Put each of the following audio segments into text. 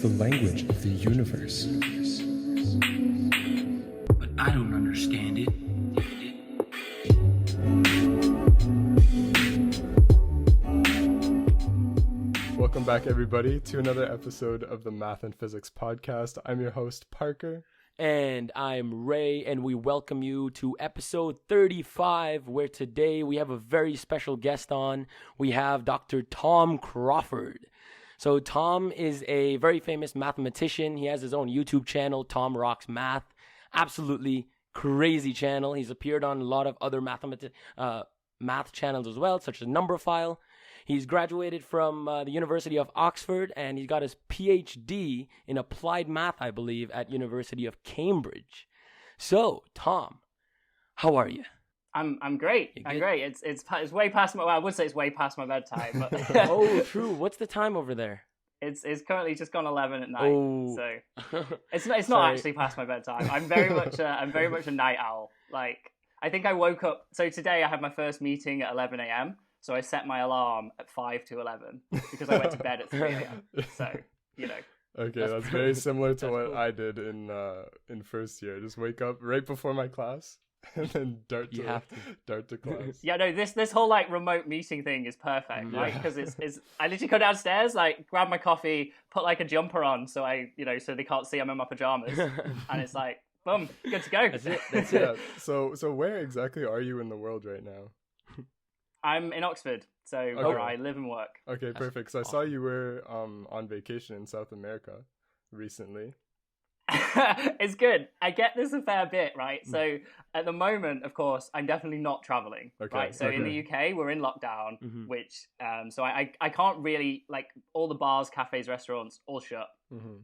the language of the universe. But I don't understand it. Welcome back, everybody, to another episode of the Math and Physics Podcast. I'm your host, Parker. And I'm Ray, and we welcome you to episode 35, where today we have a very special guest on. We have Dr. Tom Crawford. So Tom is a very famous mathematician. He has his own YouTube channel, TomRocksMaths. Absolutely crazy channel. He's appeared on a lot of other math channels as well, such as Numberphile. He's graduated from the University of Oxford, and he's got his PhD in applied math, I believe, at University of Cambridge. So, Tom, how are you? I'm great. I'm great. It's way past my. Well, I would say it's way past my bedtime. But Oh, true. What's the time over there? It's currently just gone 11 at night. Oh. So it's not actually past my bedtime. I'm very much a night owl. Like, I think I woke up. So today I had my first meeting at 11 a.m. So I set my alarm at 5 to 11 because I went to bed at 3 a.m. So, you know. Okay, that's very similar to what I did in first year. Just wake up right before my class and then dart to class. Yeah, no, this whole like remote meeting thing is perfect, right? Because it's I literally go downstairs, like grab my coffee, put like a jumper on so they can't see I'm in my pajamas, and it's like boom, good to go. That's it. Yeah. So where exactly are you in the world right now? I'm in Oxford, so where I live and work. Okay, perfect. So I saw you were on vacation in South America recently. It's good. I get this a fair bit, right? So at the moment, of course, I'm definitely not traveling, right? So in the UK, we're in lockdown, which so I can't really, like, all the bars, cafes, restaurants, all shut,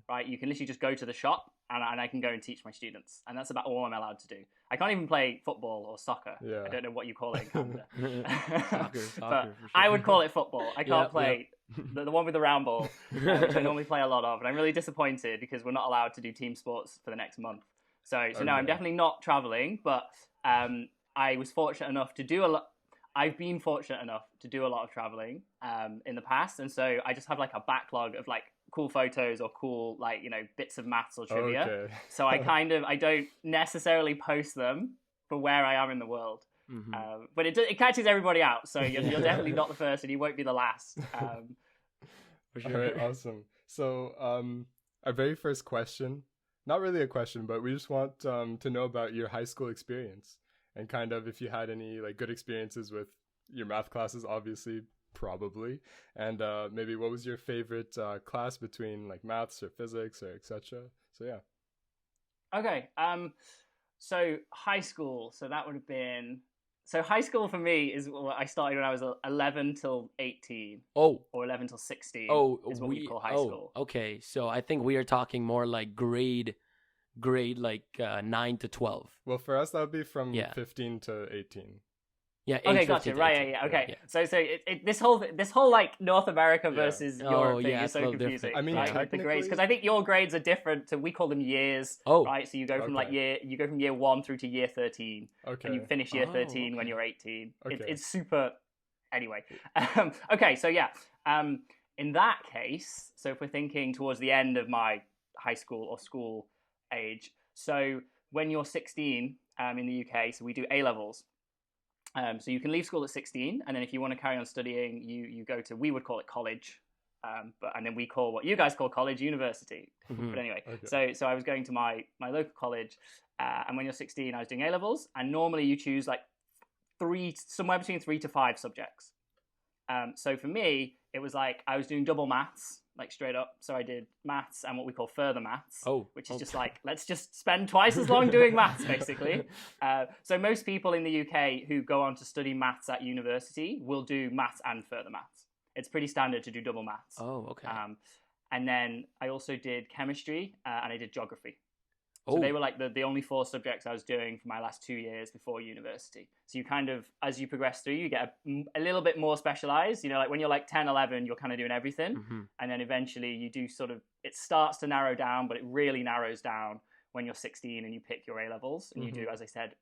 right? You can literally just go to the shop and I can go and teach my students, and that's about all I'm allowed to do. I can't even play football or soccer. Yeah. I don't know what you call it in Canada. Soccer, but for sure. I would call it football. I can't play the one with the round ball, which I normally play a lot of, and I'm really disappointed because we're not allowed to do team sports for the next month. So no, I'm definitely not traveling, but I was fortunate enough to do a lot. I've been fortunate enough to do a lot of traveling in the past, and so I just have like a backlog of like cool photos or cool, like, you know, bits of maths or trivia. Okay. So I don't necessarily post them for where I am in the world. But it catches everybody out. So you're definitely not the first, and you won't be the last. For sure. All right, awesome. So our very first question, not really a question, but we just want to know about your high school experience and kind of if you had any like good experiences with your math classes, obviously. Probably. And maybe what was your favorite class between like maths or physics or etc. So yeah. Okay. So high school. So that would have been. So high school for me is what I started when I was 11 till 18. Oh. Or 11 till 16. Oh, is what we call high school. Okay. So I think we are talking more like grade like 9 to 12. Well, for us that would be from 15 to 18. Yeah. Okay, gotcha. Right. Yeah. Okay. Yeah. So this whole like North America versus Europe thing is so confusing. I mean, right? Like the grades, because I think your grades are different. We call them years. Oh. Right. So you go from year 1 through to year 13. Okay. And you finish year 13 when you're 18. Okay. It's super. Anyway. Okay. So yeah. In that case, so if we're thinking towards the end of my high school or school age, so when you're 16 in the UK, so we do A levels. So you can leave school at 16, and then if you want to carry on studying, you go to, we would call it college, and then we call what you guys call college university. But anyway, so I was going to my local college, and when you're 16, I was doing A levels, and normally you choose like somewhere between 3 to 5 subjects. So for me, it was like I was doing double maths, like straight up. So I did maths and what we call further maths, which is just like, let's just spend twice as long doing maths, basically. So most people in the UK who go on to study maths at university will do maths and further maths. It's pretty standard to do double maths. Oh, okay. And then I also did chemistry and I did geography. So they were like the only 4 subjects I was doing for my last 2 years before university. So you kind of, as you progress through, you get a little bit more specialized. You know, like when you're like 10, 11, you're kind of doing everything. And then eventually you do sort of, it starts to narrow down, but it really narrows down when you're 16 and you pick your A levels. And you do, as I said,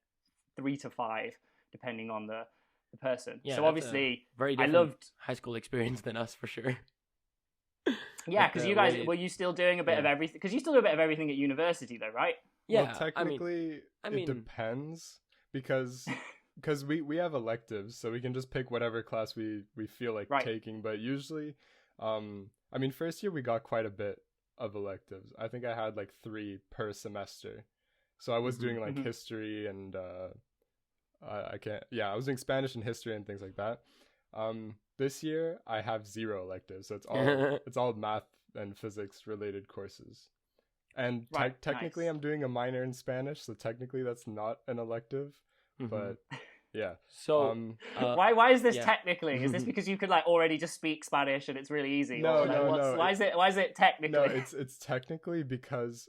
3 to 5, depending on the person. Yeah, so obviously, very different high school experience than us for sure. Yeah, because you guys were you still doing a bit of everything? Because you still do a bit of everything at university, though, right? Yeah, well, technically, it depends because we have electives, so we can just pick whatever class we feel like taking. But usually, I mean, first year we got quite a bit of electives. I think I had like 3 per semester. So I was doing like history and I was doing Spanish and history and things like that. This year I have 0 electives, so it's all math and physics related courses. And technically I'm doing a minor in Spanish, so technically that's not an elective, but yeah. So why is this technically? Is this because you could like already just speak Spanish and it's really easy? No. Why is it technically? No, it's technically because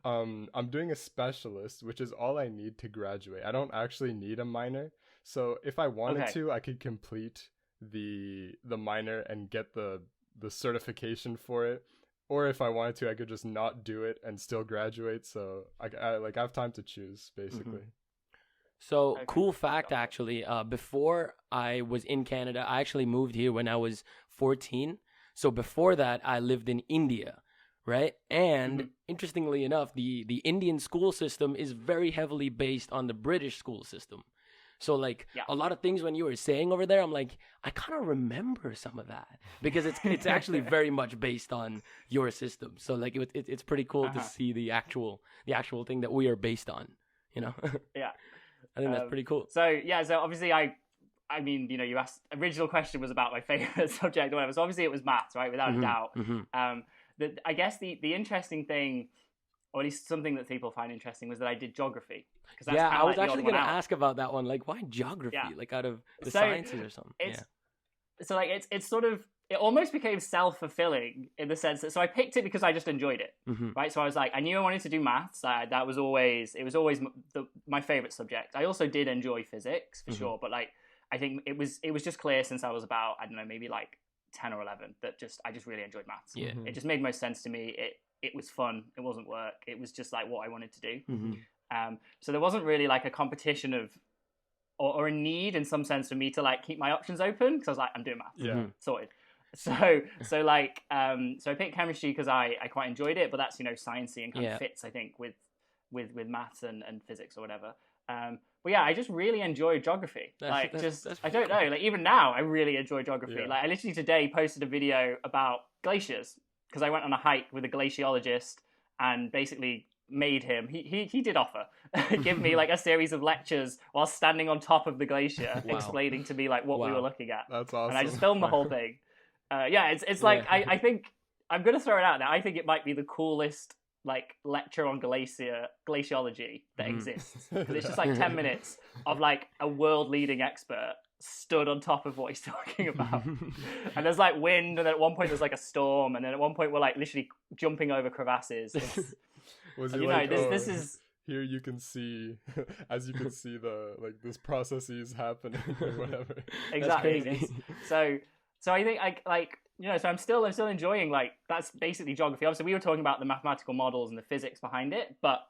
I'm doing a specialist, which is all I need to graduate. I don't actually need a minor. So if I wanted to, I could complete the minor and get the certification for it. Or if I wanted to, I could just not do it and still graduate. So I have time to choose, basically. So cool fact, actually, before I was in Canada, I actually moved here when I was 14. So before that, I lived in India, right? And interestingly enough, the Indian school system is very heavily based on the British school system. So like a lot of things when you were saying over there, I'm like, I kind of remember some of that because it's actually very much based on your system. So like it's pretty cool to see the actual thing that we are based on, you know? Yeah. I think that's pretty cool. So obviously I mean, you know, you asked, original question was about my favorite subject or whatever. So obviously it was maths, right? Without a doubt. I guess the interesting thing, or at least something that people find interesting, was that I did geography. I was actually going to ask about that one. Like, why geography? Yeah. Like out of the sciences or something? So like it's sort of, it almost became self-fulfilling in the sense that, so I picked it because I just enjoyed it, right? So I was like, I knew I wanted to do maths. That was always my favorite subject. I also did enjoy physics for sure, but like I think it was just clear since I was about, I don't know, maybe like 10 or 11 that I just really enjoyed maths. Yeah. It just made most sense to me. It was fun. It wasn't work. It was just like what I wanted to do. So there wasn't really like a competition of or a need in some sense for me to like keep my options open because I was like, I'm doing maths. Sorted. So I picked chemistry because I quite enjoyed it, but that's, you know, sciencey and kind of fits, I think, with maths and physics or whatever. But yeah, I just really enjoy geography. I don't know, like even now I really enjoy geography. Yeah. Like I literally today posted a video about glaciers because I went on a hike with a glaciologist and basically made him, he did offer give me like a series of lectures while standing on top of the glacier explaining to me like what we were looking at. That's awesome. And I just filmed the whole thing. It's like I think I'm gonna throw it out now. I think it might be the coolest like lecture on glaciology that exists, because it's just like 10 minutes of like a world leading expert stood on top of what he's talking about. And there's like wind, and then at one point there's like a storm, and then at one point we're like literally jumping over crevasses. Was he like, this is here you can see, as you can see the like this processes happening or whatever. Exactly. So I think like you know, so I'm still enjoying, like, that's basically geography. Obviously we were talking about the mathematical models and the physics behind it, but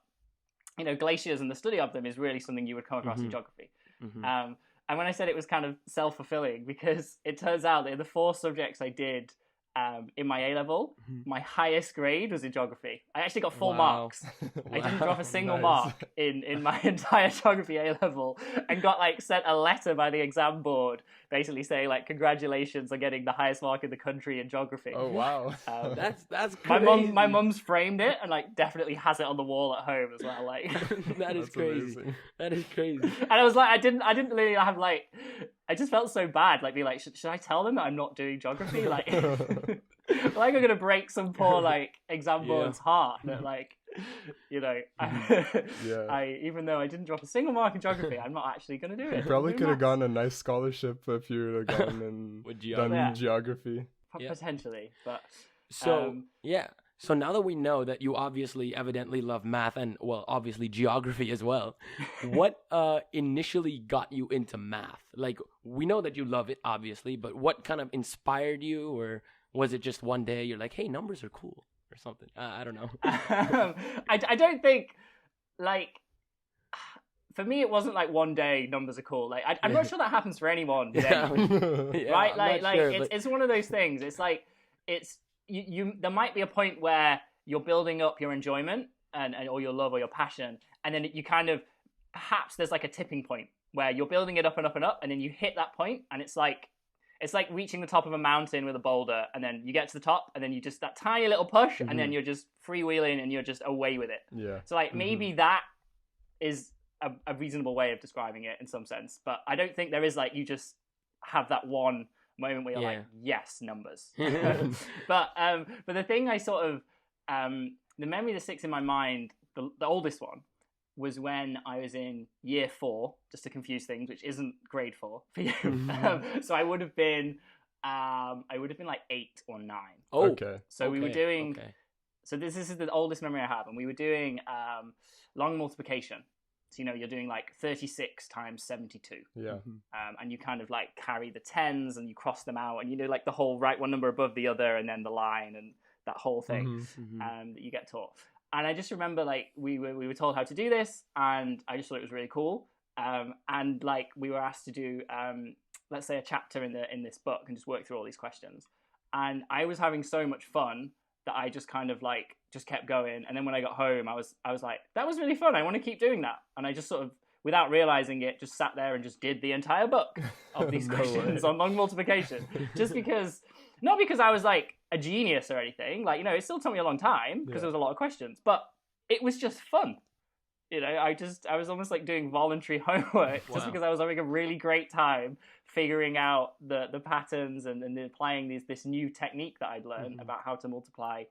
you know, glaciers and the study of them is really something you would come across in geography. And when I said it was kind of self-fulfilling, because it turns out that in the 4 subjects I did in my A-level, my highest grade was in geography. I actually got full marks. I didn't drop a single mark in my entire geography A-level, and got like sent a letter by the exam board basically saying like, congratulations on getting the highest mark in the country in geography. Oh wow. That's crazy. My mum's framed it and like definitely has it on the wall at home as well. Like That's crazy. Amazing. That is crazy. And I was like, I didn't really have like, I just felt so bad, like be like, should I tell them that I'm not doing geography? Like, like I'm gonna break some poor like exam board's heart that like, you know, I even though I didn't drop a single mark in geography, I'm not actually gonna do it. You probably could have gotten a nice scholarship if you would have gone and done geography. Potentially, but so So now that we know that you obviously evidently love math and, well, obviously geography as well, what initially got you into math? Like, we know that you love it, obviously, but what kind of inspired you? Or was it just one day you're like, hey, numbers are cool or something? I don't know. I don't think, like, for me, it wasn't like one day numbers are cool. Like, I'm not sure that happens for anyone. Right? Like, it's one of those things. It's like, there might be a point where you're building up your enjoyment and or your love or your passion, and then you kind of, perhaps there's like a tipping point where you're building it up and up and up, and then you hit that point, and it's like reaching the top of a mountain with a boulder, and then you get to the top, and then you just, that tiny little push, and then you're just freewheeling and you're just away with it. Yeah. So like maybe that is a reasonable way of describing it in some sense, but I don't think there is like, you just have that one moment where you're like, yes, numbers. But the thing I sort of, the memory that sticks in my mind, the oldest one, was when I was in year 4, just to confuse things, which isn't grade 4 for you. So I would have been like 8 or 9. Oh, okay. So we were doing. Okay. So this is the oldest memory I have, and we were doing long multiplication. So you're doing like 36 times 72. Yeah. And you kind of like carry the tens and you cross them out, and you do like the whole right one number above the other, and then the line and that whole thing that you get taught. And I just remember like we were told how to do this, and I just thought it was really cool. And like we were asked to do let's say a chapter in this book and just work through all these questions. And I was having so much fun that I just kind of like just kept going. And then when I got home, I was like, that was really fun. I want to keep doing that. And I just sort of, without realizing it, just sat there and just did the entire book of these questions on long multiplication. Just because, not because I was like a genius or anything. Like, it still took me a long time because there was a lot of questions, but it was just fun. I was almost like doing voluntary homework just because I was having a really great time figuring out the patterns and applying this new technique that I'd learned about how to multiply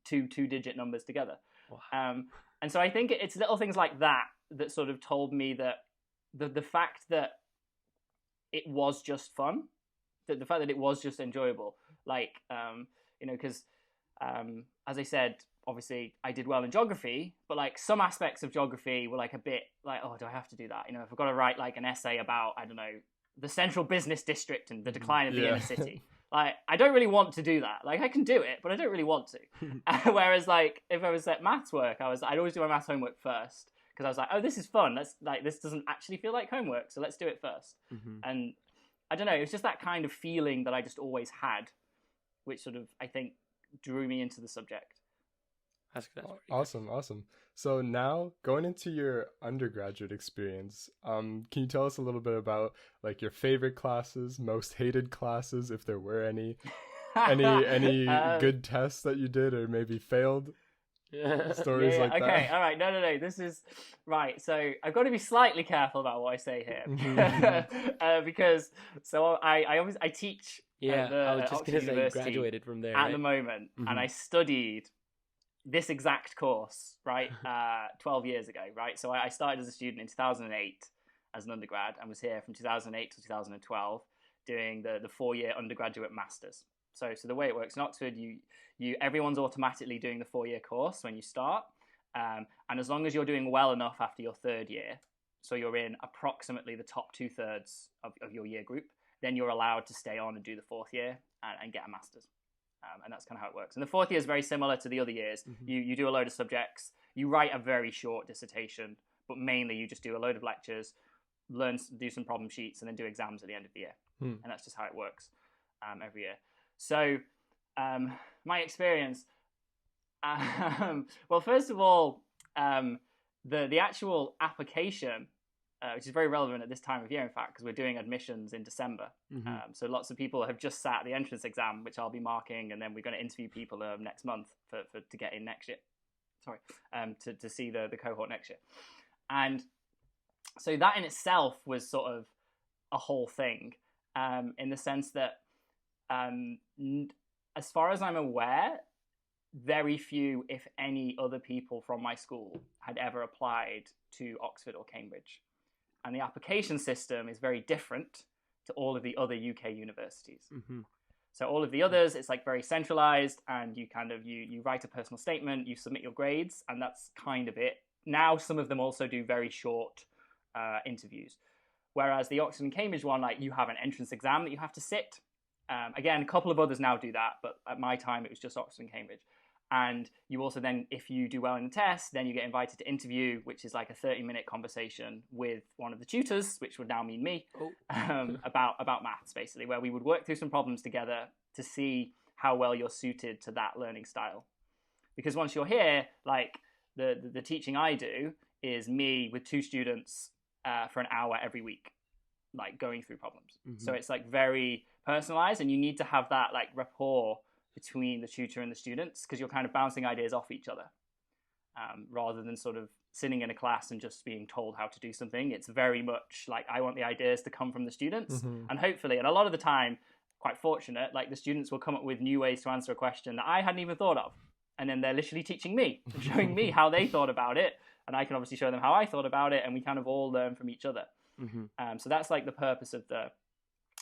two-digit numbers together. Wow. And so I think it's little things like that sort of told me that the fact that it was just fun, that the fact that it was just enjoyable, like, because as I said, obviously I did well in geography, but like some aspects of geography were like a bit like, oh, do I have to do that? If I've got to write like an essay about, I don't know, the central business district and the decline of the inner city. Like, I don't really want to do that. Like, I can do it, but I don't really want to. Whereas, like, if I was at maths work, I'd always do my maths homework first, because I was like, oh, this is fun. This doesn't actually feel like homework, so let's do it first. And I don't know, it was just that kind of feeling that I just always had, which sort of, I think, drew me into the subject. That's awesome. So now, going into your undergraduate experience, can you tell us a little bit about like your favorite classes, most hated classes, if there were any good tests that you did or maybe failed? Stories like that. Okay, all right. No. This is right. So I've got to be slightly careful about what I say here, because I teach. I was just going to say, graduated from there at the moment, and I studied this exact course, right, 12 years ago, right? So I started as a student in 2008 as an undergrad and was here from 2008 to 2012 doing the 4-year undergraduate masters. So the way it works in Oxford, everyone's automatically doing the 4-year course when you start, and as long as you're doing well enough after your 3rd year, so you're in approximately the top 2/3 of your year group, then you're allowed to stay on and do the 4th year and get a master's. And that's kind of how it works. And the 4th year is very similar to the other years. You do a load of subjects. You write a very short dissertation, but mainly you just do a load of lectures, do some problem sheets, and then do exams at the end of the year. And that's just how it works every year. So my experience, well, first of all, the actual application, which is very relevant at this time of year, in fact, because we're doing admissions in December. So lots of people have just sat the entrance exam, which I'll be marking, and then we're going to interview people next month to get in next year. Sorry, to see the cohort next year. And so that in itself was sort of a whole thing, in the sense that, as far as I'm aware, very few, if any, other people from my school had ever applied to Oxford or Cambridge. And the application system is very different to all of the other UK universities. So all of the others, it's like very centralized, and you kind of, you write a personal statement, you submit your grades, and that's kind of it. Now, some of them also do very short interviews. Whereas the Oxford and Cambridge one, like, you have an entrance exam that you have to sit. Again, a couple of others now do that, but at my time, it was just Oxford and Cambridge. And you also then, if you do well in the test, then you get invited to interview, which is like a 30-minute conversation with one of the tutors, which would now mean me, about maths, basically, where we would work through some problems together to see how well you're suited to that learning style. Because once you're here, like the teaching I do is me with 2 students for an hour every week, like going through problems. So it's like very personalized, and you need to have that like rapport between the tutor and the students, because you're kind of bouncing ideas off each other, rather than sort of sitting in a class and just being told how to do something. It's very much like I want the ideas to come from the students, and hopefully, and a lot of the time, quite fortunate, like the students will come up with new ways to answer a question that I hadn't even thought of, and then they're literally teaching me and showing me how they thought about it, and I can obviously show them how I thought about it, and we kind of all learn from each other. So that's like the purpose of the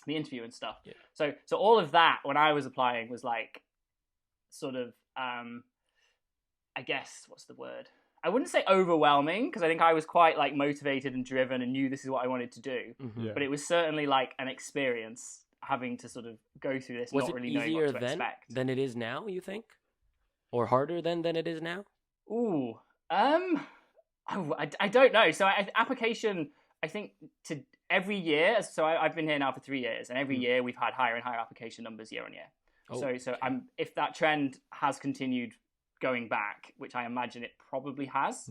interview and stuff. So all of that when I was applying was like sort of I guess, what's the word? I wouldn't say overwhelming, because I think I was quite like motivated and driven and knew this is what I wanted to do. But it was certainly like an experience having to sort of go through this, not really knowing what to expect. Than it is now, you think? Or harder than it is now? Ooh, I don't know. So application, I think to every year. So I've been here now for 3 years, and every year we've had higher and higher application numbers year on year. So if that trend has continued going back, which I imagine it probably has,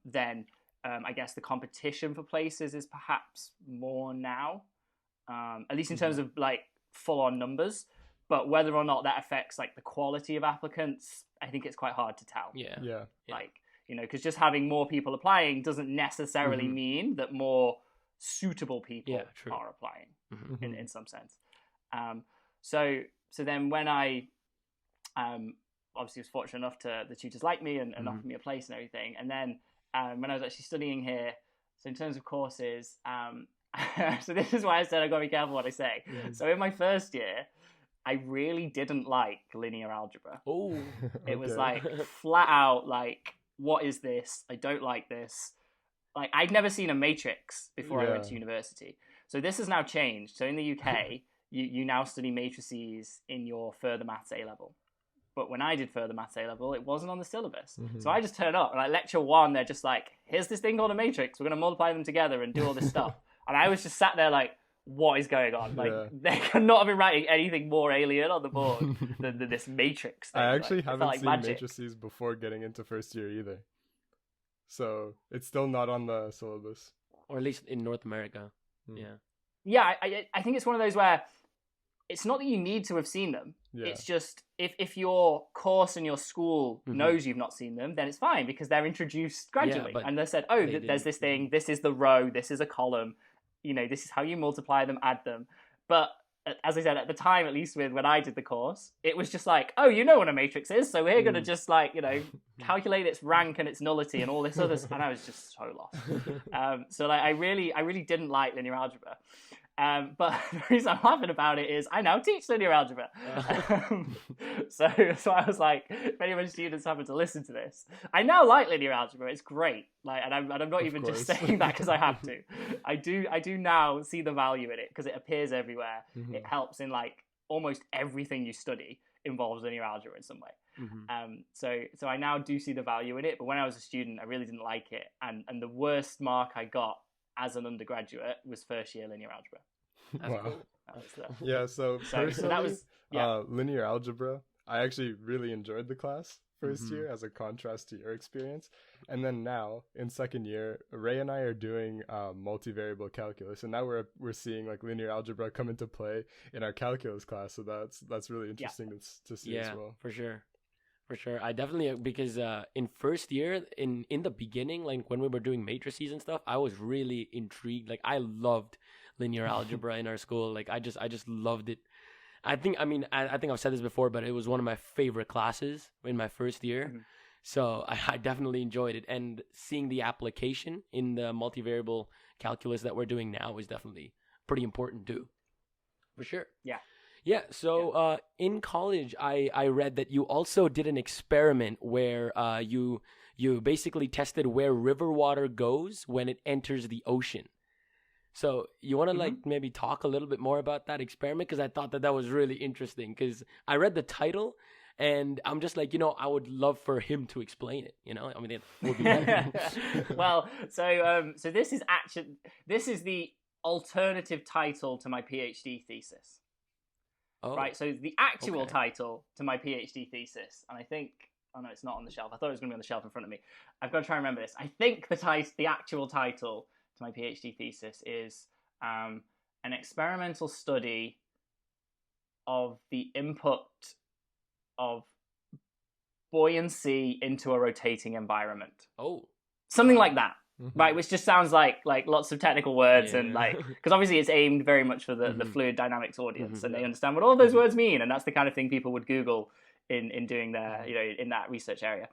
then I guess the competition for places is perhaps more now, at least in terms of like full-on numbers. But whether or not that affects like the quality of applicants, I think it's quite hard to tell. Yeah. Like, you know, because just having more people applying doesn't necessarily mean that more suitable people are applying in some sense. So then when I obviously was fortunate enough to the tutors like me and offered me a place and everything, and then when I was actually studying here, so in terms of courses, so this is why I said I've got to be careful what I say. So in my first year, I really didn't like linear algebra. It was like flat out like, what is this? I don't like this. Like, I'd never seen a matrix before I went to university. So this has now changed. So in the UK, you now study matrices in your further maths A level. But when I did further maths A level, it wasn't on the syllabus. So I just turn up and like lecture 1, they're just like, here's this thing called a matrix. We're going to multiply them together and do all this stuff. And I was just sat there like, what is going on? Like, they could not have been writing anything more alien on the board than this matrix thing. I actually haven't like seen matrices before getting into first year either. So it's still not on the syllabus. Or at least in North America. Yeah, I think it's one of those where it's not that you need to have seen them. It's just if your course and your school knows you've not seen them, then it's fine, because they're introduced gradually. And they said, there's this thing, this is the row, this is a column, you know, this is how you multiply them, add them. But as I said, at the time, at least when I did the course, it was just like, oh, you know what a matrix is, so we're going to just like, you know, calculate its rank and its nullity and all this other stuff. And I was just so lost. So like, I really didn't like linear algebra. But the reason I'm laughing about it is I now teach linear algebra. So I was like, if any of my students happen to listen to this, I now like linear algebra. It's great. Like, and I'm not even just saying that because I have to. I do now see the value in it, because it appears everywhere. It helps in like almost everything you study involves linear algebra in some way. So I now do see the value in it. But when I was a student, I really didn't like it. And the worst mark I got as an undergraduate was first year linear algebra. Yeah, so personally, that was linear algebra, I actually really enjoyed the class first year as a contrast to your experience. And then now in second year, Ray and I are doing multivariable calculus, and now we're seeing like linear algebra come into play in our calculus class. So that's really interesting to see as well. For sure. I definitely, because in first year, in the beginning, like when we were doing matrices and stuff, I was really intrigued. Like, I loved linear algebra in our school. Like, I just loved it. I think I've said this before, but it was one of my favorite classes in my first year. So I definitely enjoyed it. And seeing the application in the multivariable calculus that we're doing now is definitely pretty important too. For sure. Yeah, so in college, I read that you also did an experiment where you basically tested where river water goes when it enters the ocean. So you want to like maybe talk a little bit more about that experiment? Because I thought that was really interesting, because I read the title and I'm just like, you know, I would love for him to explain it, you know? I mean, it would be better. Well, so this is the alternative title to my PhD thesis. right? So the actual Okay. title to my PhD thesis, and I think, oh no, it's not on the shelf. I thought it was going to be on the shelf in front of me. I've got to try and remember this. I think the actual title to my PhD thesis is an experimental study of the input of buoyancy into a rotating environment. Oh. Something like that. Mm-hmm. Right, which just sounds like lots of technical words Yeah. and because obviously it's aimed very much for the Mhm. fluid dynamics audience, Mhm. and they understand what all those Mhm. words mean, and that's the kind of thing people would Google in doing their in that research area.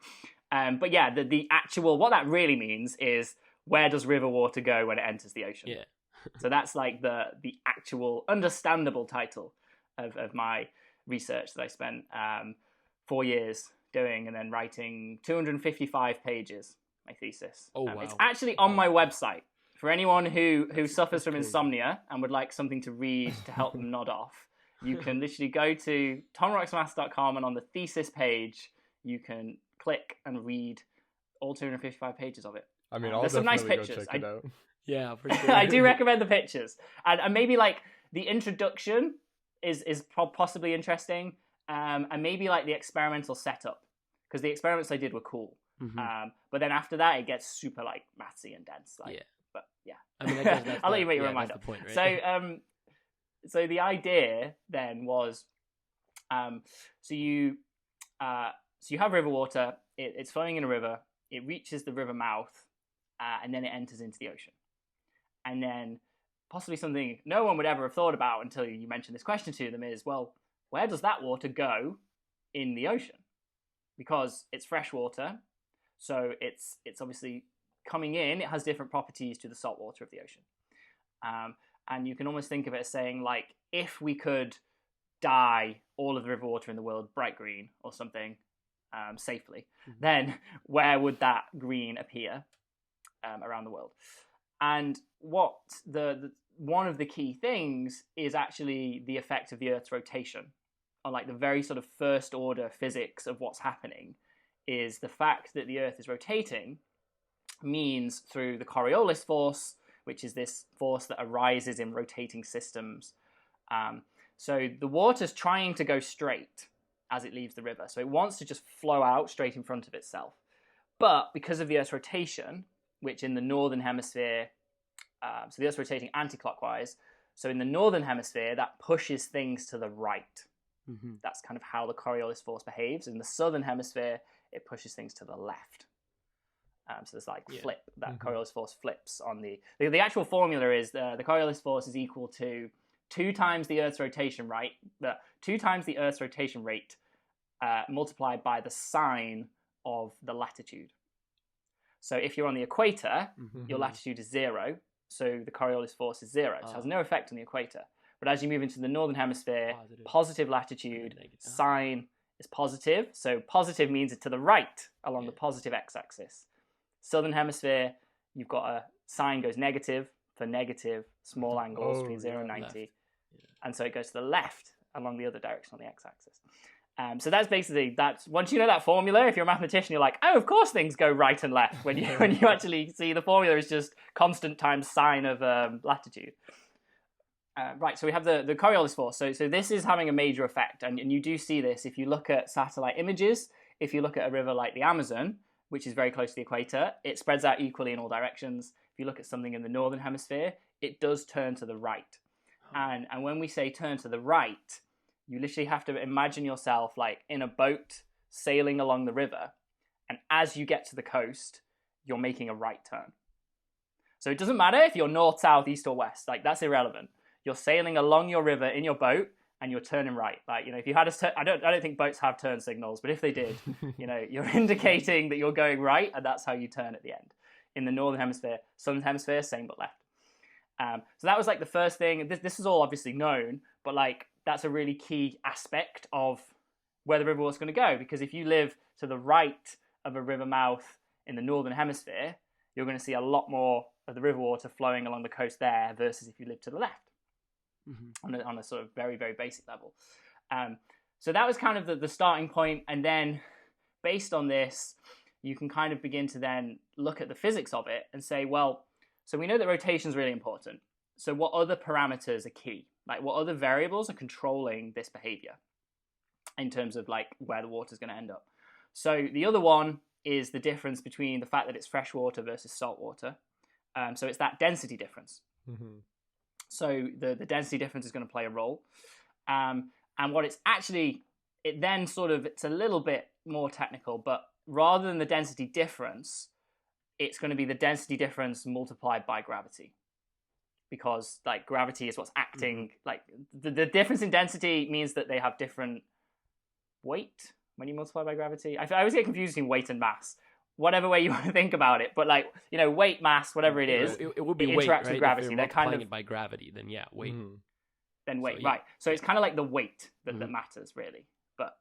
But yeah, the actual what that really means is where does river water go when it enters the ocean? Yeah. So that's like the actual understandable title of my research that I spent 4 years doing, and then writing 255 pages. My thesis. Oh, wow. It's actually on my website for anyone who suffers from crazy. insomnia and would like something to read to help them nod off. You can literally go to TomRocksMaths.com, and on the thesis page, you can click and read all 255 pages of it. I mean, I'll There's some nice definitely pictures. go check it out. Yeah, for sure. I do recommend the pictures, and maybe like the introduction is possibly interesting, and maybe like the experimental setup, because the experiments I did were cool. Mhm. But then after that, it gets super like mathsy and dense. Like, Yeah. But yeah, I mean, I guess that's I'll let you make your yeah, own mind that's up. the point, right? So the idea then was, so you have river water. It's flowing in a river. It reaches the river mouth, and then it enters into the ocean. And then possibly something no one would ever have thought about until you mentioned this question to them is, well, where does that water go in the ocean? Because it's fresh water. So it's obviously coming in. It has different properties to the salt water of the ocean, and you can almost think of it as saying, like, if we could dye all of the river water in the world bright green or something safely, then where would that green appear around the world? And what the one of the key things is actually the effect of the Earth's rotation on like the very sort of first order physics of what's happening. Is the fact that the Earth is rotating means through the Coriolis Force, which is this force that arises in rotating systems. So the water's trying to go straight as it leaves the river. So it wants to just flow out straight in front of itself. But because of the Earth's rotation, which in the northern hemisphere, so the Earth's rotating anti-clockwise, so in the northern hemisphere, that pushes things to the right. Mhm. That's kind of how the Coriolis Force behaves. In the southern hemisphere, it pushes things to the left. So there's like flip, that Coriolis Force flips on the actual formula is the Coriolis Force is equal to 2 times the Earth's rotation rate, 2 times the Earth's rotation rate multiplied by the sine of the latitude. So if you're on the equator, your latitude is 0, so the Coriolis Force is 0. So it has no effect on the equator. But as you move into the northern hemisphere, positive latitude, sine is positive. So positive means it's to the right along the positive x-axis. Southern hemisphere, you've got a sine goes negative for negative small angles between 0 and 90. Left. And so it goes to the left along the other direction on the x-axis. So that's basically, once you know that formula, if you're a mathematician, you're like, oh, of course things go right and left when you actually see the formula is just constant times sine of latitude. Right, so we have the Coriolis Force. So this is having a major effect, and you do see this if you look at satellite images. If you look at a river like the Amazon, which is very close to the equator, it spreads out equally in all directions. If you look at something in the northern hemisphere, it does turn to the right. And when we say turn to the right, you literally have to imagine yourself like in a boat sailing along the river, and as you get to the coast, you're making a right turn. So it doesn't matter if you're north, south, east, or west. Like, that's irrelevant. You're sailing along your river in your boat, and you're turning right. Like, if you had I don't think boats have turn signals, but if they did, you're indicating that you're going right, and that's how you turn at the end. In the northern hemisphere, southern hemisphere, same but left. So that was like the first thing. This is all obviously known, but like that's a really key aspect of where the river water's going to go, because if you live to the right of a river mouth in the northern hemisphere, you're going to see a lot more of the river water flowing along the coast there versus if you live to the left. On a sort of very, very basic level. So that was kind of the starting point, and then based on this, you can kind of begin to then look at the physics of it and say, well, so we know that rotation is really important. So what other parameters are key? Like, what other variables are controlling this behavior in terms of like where the water is going to end up? So the other one is the difference between the fact that it's fresh water versus salt water. So it's that density difference. Mm-hmm. So the density difference is going to play a role. And what it's actually, it then sort of, it's a little bit more technical, but rather than the density difference, it's going to be the density difference multiplied by gravity. Because like gravity is what's acting, like the difference in density means that they have different weight when you multiply by gravity. I always get confused between weight and mass. Whatever way you want to think about it, but like, you know, weight, mass, whatever it is, it would be it weight, interacts right? with gravity. If you're They're kind multiplying of it by gravity, then yeah, weight. Mm-hmm. Then weight, So, yeah. right? So it's kind of like the weight that matters really, but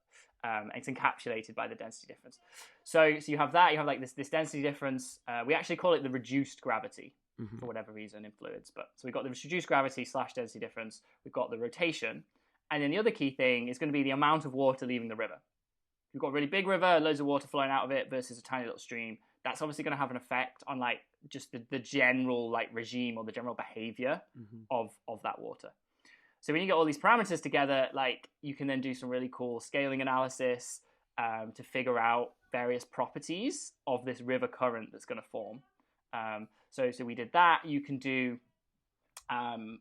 it's encapsulated by the density difference. So you have that. You have like this density difference. We actually call it the reduced gravity for whatever reason in fluids. But so we've got the reduced gravity / density difference. We've got the rotation, and then the other key thing is going to be the amount of water leaving the river. You've got a really big river, loads of water flowing out of it versus a tiny little stream. That's obviously going to have an effect on like just the general like regime or the general behavior of that water. So when you get all these parameters together, like you can then do some really cool scaling analysis to figure out various properties of this river current that's going to form. So we did that. You can do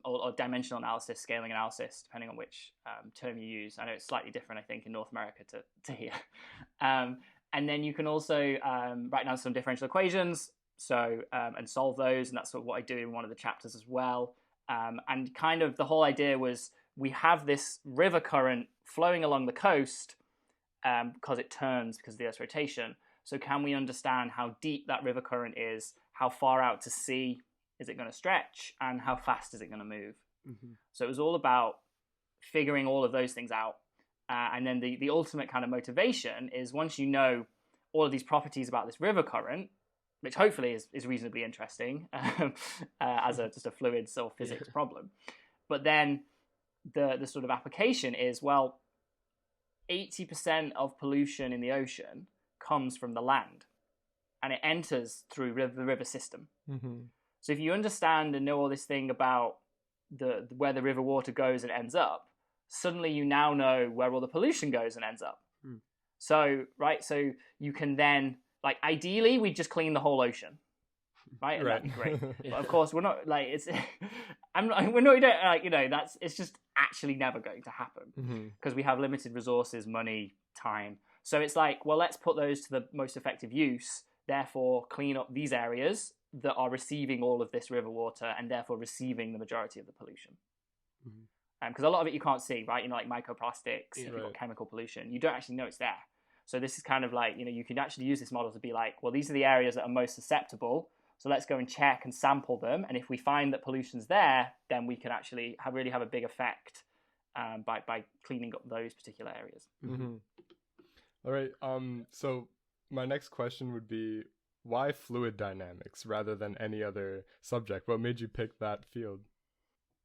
or dimensional analysis, scaling analysis, depending on which term you use. I know it's slightly different, I think, in North America to here. And then you can also write down some differential equations, and solve those, and that's sort of what I do in one of the chapters as well. And kind of the whole idea was we have this river current flowing along the coast because it turns because of the Earth's rotation. So can we understand how deep that river current is, how far out to sea is it going to stretch, and how fast is it going to move? So it was all about figuring all of those things out. And then the ultimate kind of motivation is once you know all of these properties about this river current, which hopefully is reasonably interesting as just a fluids or physics problem. But then the sort of application is, well, 80% of pollution in the ocean comes from the land, and it enters through the river system. So if you understand and know all this thing about where the river water goes and ends up, suddenly you now know where all the pollution goes and ends up. So you can then, like, ideally we just clean the whole ocean, right? And that'd be great. But of course we're not, like, it's it's just actually never going to happen because we have limited resources, money, time. So it's like, well, let's put those to the most effective use, therefore clean up these areas that are receiving all of this river water and therefore receiving the majority of the pollution. Because a lot of it you can't see, right? You know, like microplastics, if you've got chemical pollution, you don't actually know it's there. So this is kind of like, you know, you can actually use this model to be like, well, these are the areas that are most susceptible. So let's go and check and sample them. And if we find that pollution's there, then we can actually really have a big effect by cleaning up those particular areas. All right. So my next question would be, why fluid dynamics rather than any other subject? What made you pick that field?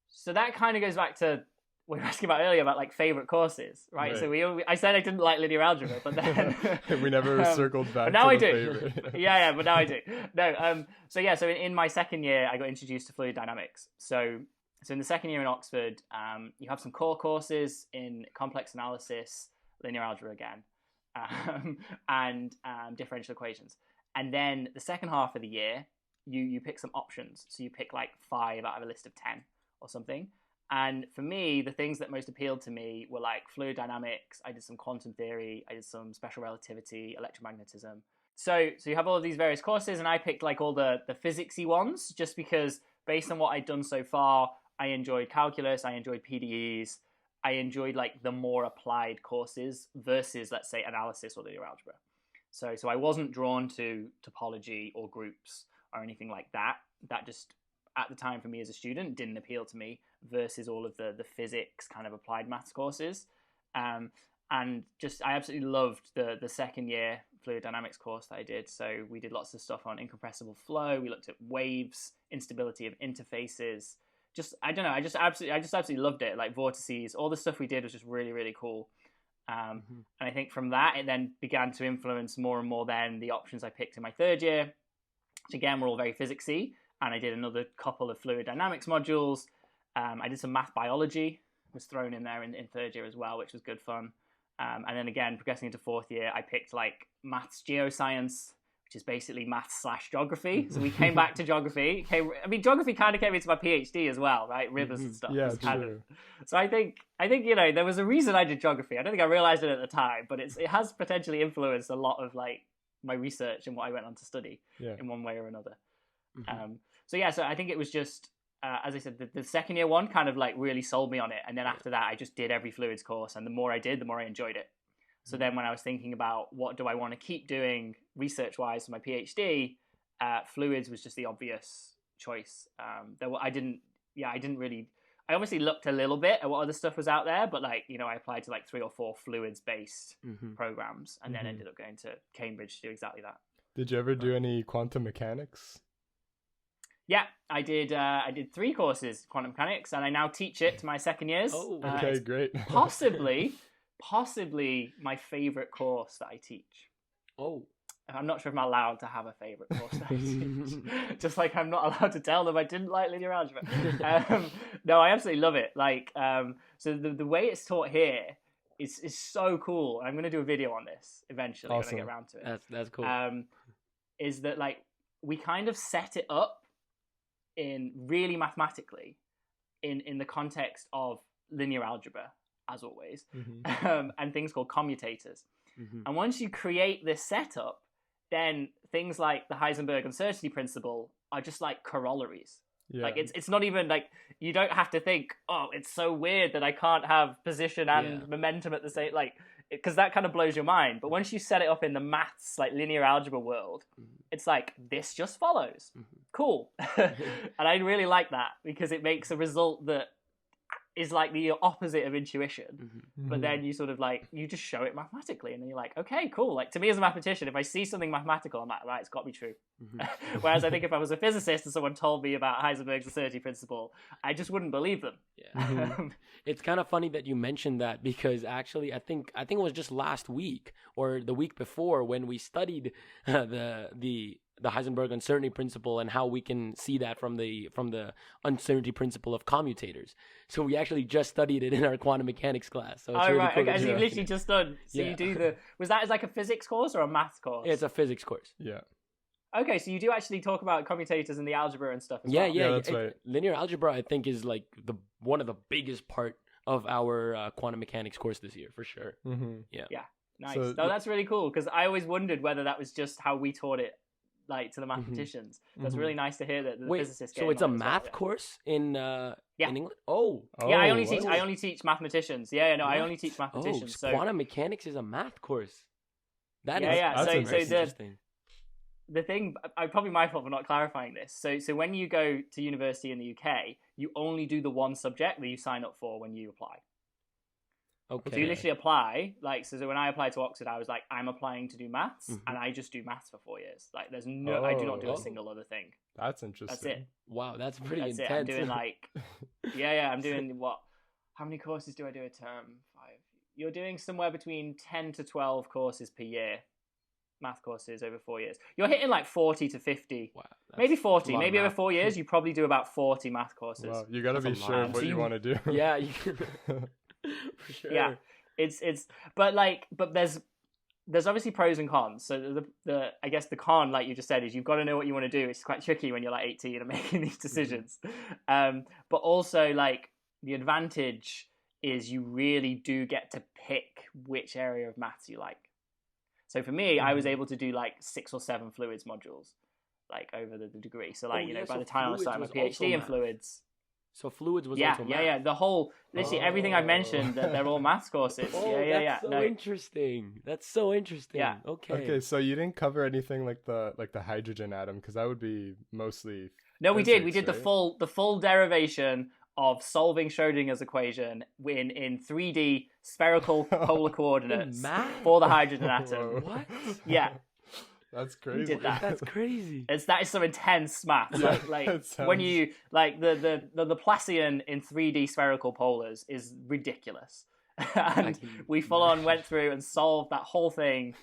So that kind of goes back to what you were asking about earlier about like favorite courses, right? So I said I didn't like linear algebra, but then we never circled back. But now to I do. Favorite. But now I do. No. So in my second year, I got introduced to fluid dynamics. So in the second year in Oxford, you have some core courses in complex analysis, linear algebra again, and differential equations. And then the second half of the year, you pick some options. So you pick like 5 out of a list of 10 or something. And for me, the things that most appealed to me were like fluid dynamics. I did some quantum theory. I did some special relativity, electromagnetism. So you have all of these various courses, and I picked like all the physicsy ones just because based on what I'd done so far, I enjoyed calculus, I enjoyed PDEs, I enjoyed like the more applied courses versus, let's say, analysis or linear algebra. So I wasn't drawn to topology or groups or anything like that. That just, at the time for me as a student, didn't appeal to me versus all of the physics kind of applied maths courses. And just, I absolutely loved the second year fluid dynamics course that I did. So we did lots of stuff on incompressible flow. We looked at waves, instability of interfaces. I just absolutely loved it. Like vortices, all the stuff we did was just really, really cool. And I think from that, it then began to influence more and more then the options I picked in my third year, which again were all very physicsy. And I did another couple of fluid dynamics modules. I did some math biology, was thrown in there in third year as well, which was good fun. And then again, progressing into fourth year, I picked like maths geoscience, which is basically maths / geography. So we came back to geography. Geography kind of came into my PhD as well, right? Rivers and stuff. Yeah, true. So I think there was a reason I did geography. I don't think I realized it at the time, but it has potentially influenced a lot of like my research and what I went on to study in one way or another. So I think it was just, as I said, the second year one kind of like really sold me on it. And then after that, I just did every fluids course. And the more I did, the more I enjoyed it. So then when I was thinking about what do I want to keep doing research-wise for my PhD, fluids was just the obvious choice. I obviously looked a little bit at what other stuff was out there, but like, I applied to like 3 or 4 fluids-based programs and then ended up going to Cambridge to do exactly that. Did you ever do any quantum mechanics? Yeah, I did 3 courses, quantum mechanics, and I now teach it to my second years. Oh, okay, great. Possibly my favorite course that I teach. Oh. I'm not sure if I'm allowed to have a favorite course that I teach. Just like I'm not allowed to tell them I didn't like linear algebra. No, I absolutely love it. Like, so the way it's taught here is so cool. I'm going to do a video on this eventually when I get around to it. That's cool. Is that like we kind of set it up in really mathematically in the context of linear algebra, as always, and things called commutators. And once you create this setup, then things like the Heisenberg uncertainty principle are just like corollaries. Yeah. Like it's not even like you don't have to think, oh, it's so weird that I can't have position and momentum at the same, like, because that kind of blows your mind. But once you set it up in the maths, like linear algebra world, it's like this just follows. Cool. And I really like that because it makes a result that is like the opposite of intuition, but then you sort of like, you just show it mathematically and then you're like, okay, cool. Like to me as a mathematician, if I see something mathematical, I'm like, right, it's got to be true. Whereas I think if I was a physicist and someone told me about Heisenberg's uncertainty principle, I just wouldn't believe them. It's kind of funny that you mentioned that because actually I think it was just last week or the week before when we studied the Heisenberg uncertainty principle and how we can see that from the uncertainty principle of commutators. So we actually just studied it in our quantum mechanics class. So it's really right. cool. Okay, so you literally just done. So you do was that as like a physics course or a maths course? It's a physics course. Yeah. Okay, so you do actually talk about commutators and the algebra and stuff as well. Yeah, that's right. Linear algebra, I think, is like one of the biggest part of our quantum mechanics course this year, for sure. Yeah. Nice. So that's really cool because I always wondered whether that was just how we taught it, like to the mathematicians. That's really nice to hear that the physicists. So it's a math course in England. Oh, yeah. I only teach mathematicians. I only teach mathematicians. So quantum mechanics is a math course. That's interesting. The thing, probably my fault for not clarifying this. So when you go to university in the UK, you only do the one subject that you sign up for when you apply. Okay. So you literally apply, like, so when I applied to Oxford, I was like, I'm applying to do maths, and I just do maths for 4 years. Like, I do not do a single other thing. That's interesting. That's it. Wow, that's pretty intense. It. I'm doing like, I'm doing how many courses do I do a term? 5. You're doing somewhere between 10 to 12 courses per year. Math courses over 4 years. You're hitting like 40 to 50. Wow, maybe 40. Maybe over 4 years, you probably do about 40 math courses. Wow, you got to be sure of what you want to do. Yeah. For sure. Yeah, but there's obviously pros and cons. So the I guess the con, like you just said, is you've got to know what you want to do. It's quite tricky when you're like 18 and making these decisions. But also like the advantage is you really do get to pick which area of maths you like. So for me, I was able to do like 6 or 7 fluids modules, like over the degree. So like by the time I was starting my PhD in fluids. So fluids was also math. Yeah. The whole, literally everything I've mentioned, they're all maths courses. That's so interesting. That's so interesting. Yeah. Okay, so you didn't cover anything like the hydrogen atom, because that would be mostly. No, we did. We did right? the full derivation of solving Schrodinger's equation in 3D spherical polar coordinates for the hydrogen atom. What? Yeah. That's crazy. We did that. That's crazy. That is some intense math. Like when you like the Laplacian in 3D spherical polars is ridiculous. And we full on went through and solved that whole thing.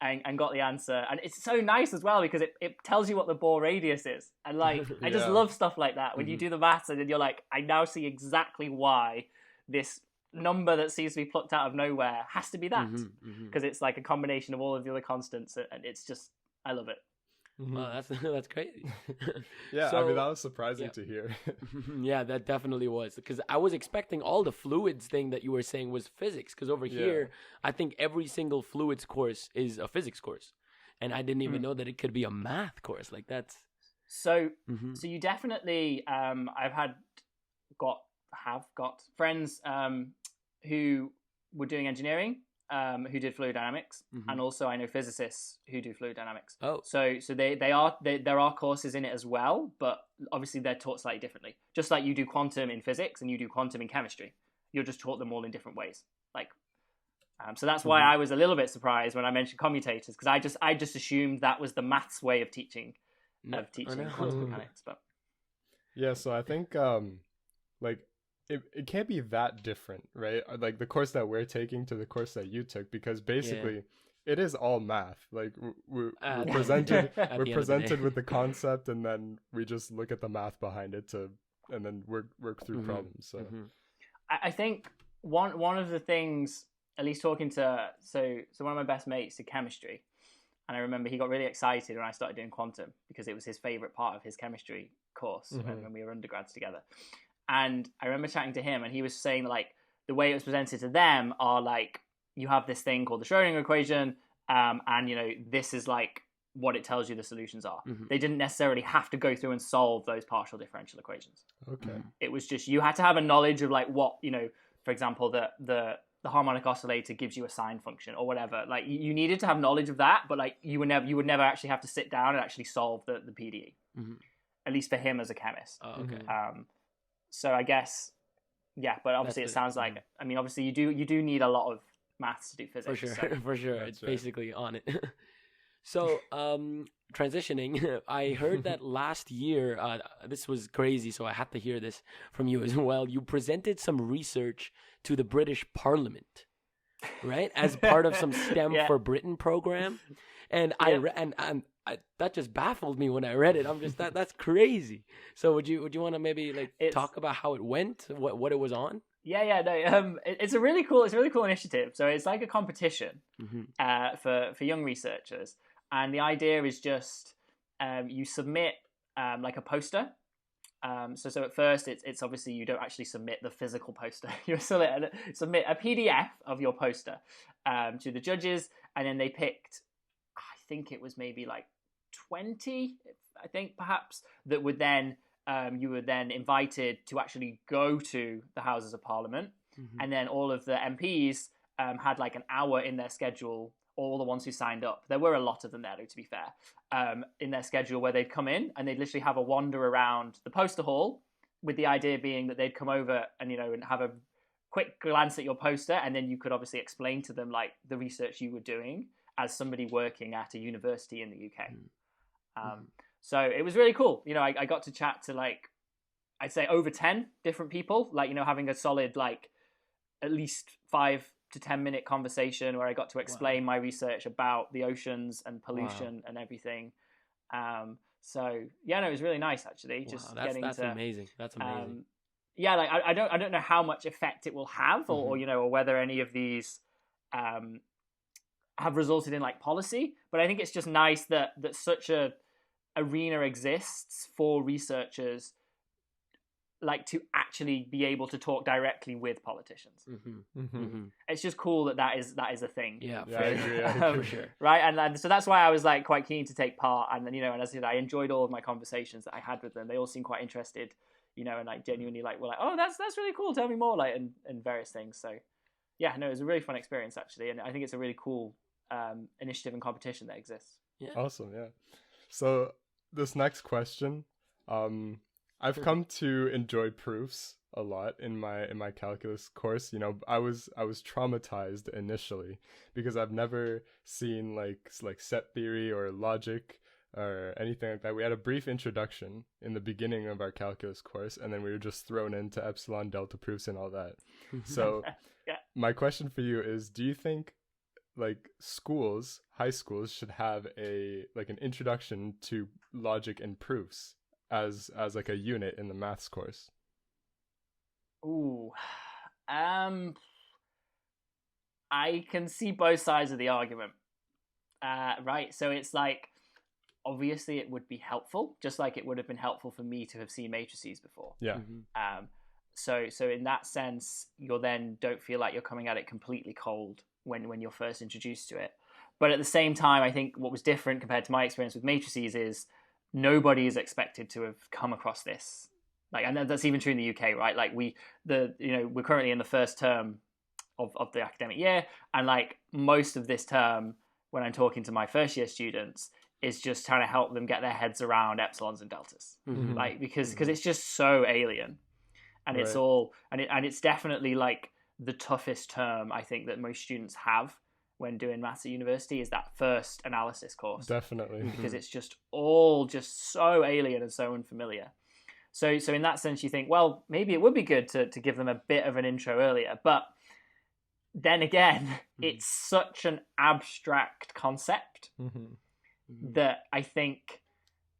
and got the answer. And it's so nice as well because it tells you what the Bohr radius is. And like, I just love stuff like that. When you do the maths and then you're like, I now see exactly why this number that seems to be plucked out of nowhere has to be that. Because it's like a combination of all of the other constants. And it's just, I love it. Oh, that's crazy. Yeah, I mean, that was surprising to hear. Yeah, that definitely was. Because I was expecting all the fluids thing that you were saying was physics. Because over here, I think every single fluids course is a physics course. And I didn't even know that it could be a math course. Like, that's... So you definitely... I've got friends who were doing engineering, who did fluid dynamics, and also I know physicists who do fluid dynamics. Oh, so there are courses in it as well, but obviously they're taught slightly differently. Just like you do quantum in physics and you do quantum in chemistry, you're just taught them all in different ways. Like, so that's why I was a little bit surprised when I mentioned commutators, because I just assumed that was the maths way of teaching quantum mechanics. But yeah, so I think like. It can't be that different, right? Like the course that we're taking to the course that you took, because basically it is all math. Like we're presented with the concept, and then we just look at the math behind it and then work through problems. So I think one of the things, at least talking to so one of my best mates did chemistry, and I remember he got really excited when I started doing quantum because it was his favorite part of his chemistry course when we were undergrads together. And I remember chatting to him, and he was saying like the way it was presented to them are like you have this thing called the Schrodinger Equation, and you know this is like what it tells you the solutions are. They didn't necessarily have to go through and solve those partial differential equations. Okay. It was just you had to have a knowledge of like what, you know, for example, the harmonic oscillator gives you a sine function or whatever. Like you needed to have knowledge of that, but like you would never actually have to sit down and actually solve the PDE. At least for him as a chemist. Oh, okay. So I guess, yeah, but obviously it sounds like, I mean, obviously you do need a lot of maths to do physics. For sure, so. for sure. That's It's right. basically on it. So, transitioning, I heard that last year, this was crazy, so I had to hear this from you as well. You presented some research to the British Parliament, right? As part of some STEM for Britain program. And that just baffled me when I read it. I'm just that's crazy. So would you want to maybe like talk about how it went, what it was on? It's a really cool initiative. So it's like a competition for young researchers, and the idea is just you submit like a poster. So at first it's obviously you don't actually submit the physical poster. You submit a PDF of your poster to the judges, and then they picked, I think it was maybe like 20, I think perhaps, that would then you were then invited to actually go to the Houses of Parliament, and then all of the MPs had like an hour in their schedule, all the ones who signed up. There were a lot of them there, though, to be fair, in their schedule, where they'd come in and they'd literally have a wander around the poster hall, with the idea being that they'd come over and, you know, and have a quick glance at your poster, and then you could obviously explain to them like the research you were doing as somebody working at a university in the UK. So it was really cool. You know, I got to chat to like, I'd say over 10 different people, like, you know, having a solid, like at least 5 to 10 minute conversation where I got to explain my research about the oceans and pollution and everything. So yeah, no, it was really nice actually. Just that's amazing. That's amazing. Yeah, like I don't know how much effect it will have, or you know, or whether any of these have resulted in like policy, but I think it's just nice that such a arena exists for researchers, like to actually be able to talk directly with politicians. It's just cool that is a thing. Yeah, I agree. For sure. Right, and so that's why I was like quite keen to take part, and then, you know, and as I said, I enjoyed all of my conversations that I had with them. They all seemed quite interested, you know, and like genuinely like were like, oh, that's really cool. Tell me more, like, and various things. So yeah, no, it was a really fun experience actually, and I think it's a really cool initiative and competition that exists. Yeah. Awesome, yeah. So this next question, I've come to enjoy proofs a lot in my calculus course. You know, I was traumatized initially because I've never seen like set theory or logic or anything like that. We had a brief introduction in the beginning of our calculus course, and then we were just thrown into epsilon delta proofs and all that. So my question for you is, do you think like high schools should have an introduction to logic and proofs as like a unit in the maths course. Ooh, I can see both sides of the argument. Right, so it's like, obviously it would be helpful, just like it would have been helpful for me to have seen matrices before. Yeah. So in that sense, you then don't feel like you're coming at it completely cold when you're first introduced to it. But at the same time, I think what was different compared to my experience with matrices is nobody is expected to have come across this. Like, and that's even true in the UK, right? Like we're currently in the first term of the academic year, and like most of this term, when I'm talking to my first year students, is just trying to help them get their heads around epsilons and deltas, like because it's just so alien, and it's all and it's definitely like the toughest term I think that most students have when doing maths at university is that first analysis course. Definitely, because it's just all just so alien and so unfamiliar. So in that sense, you think, well, maybe it would be good to give them a bit of an intro earlier, but then again, it's such an abstract concept that I think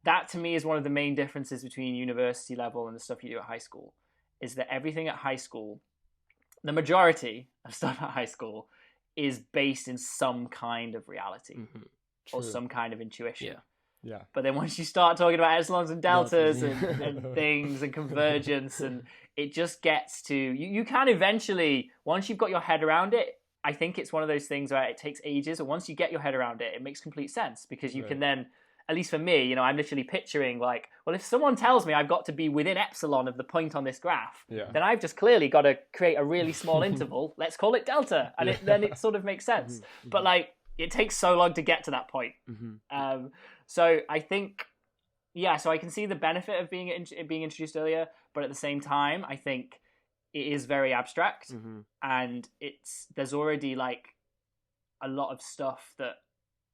that to me is one of the main differences between university level and the stuff you do at high school, is that everything at high school, the majority of stuff at high school, is based in some kind of reality or some kind of intuition. Yeah. But then once you start talking about epsilons and deltas and things and convergence, and it just gets to, you can eventually, once you've got your head around it, I think it's one of those things where it takes ages, and once you get your head around it, it makes complete sense, because you can then, at least for me, I'm literally picturing like, well, if someone tells me I've got to be within epsilon of the point on this graph, then I've just clearly got to create a really small interval. Let's call it delta. And then it sort of makes sense. But like, it takes so long to get to that point. So I think, so I can see the benefit of being introduced earlier, but at the same time, I think it is very abstract, and there's already like a lot of stuff that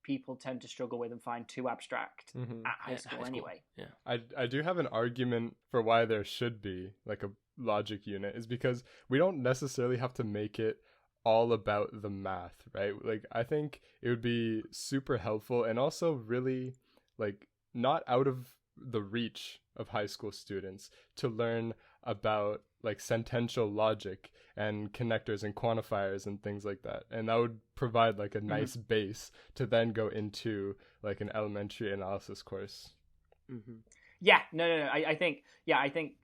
people tend to struggle with and find too abstract at high school anyway. Yeah, I do have an argument for why there should be like a logic unit, is because we don't necessarily have to make it all about the math, right? Like, I think it would be super helpful, and also really like not out of the reach of high school students to learn about like sentential logic and connectors and quantifiers and things like that. And that would provide like a nice base to then go into like an elementary analysis course. Yeah, no. I think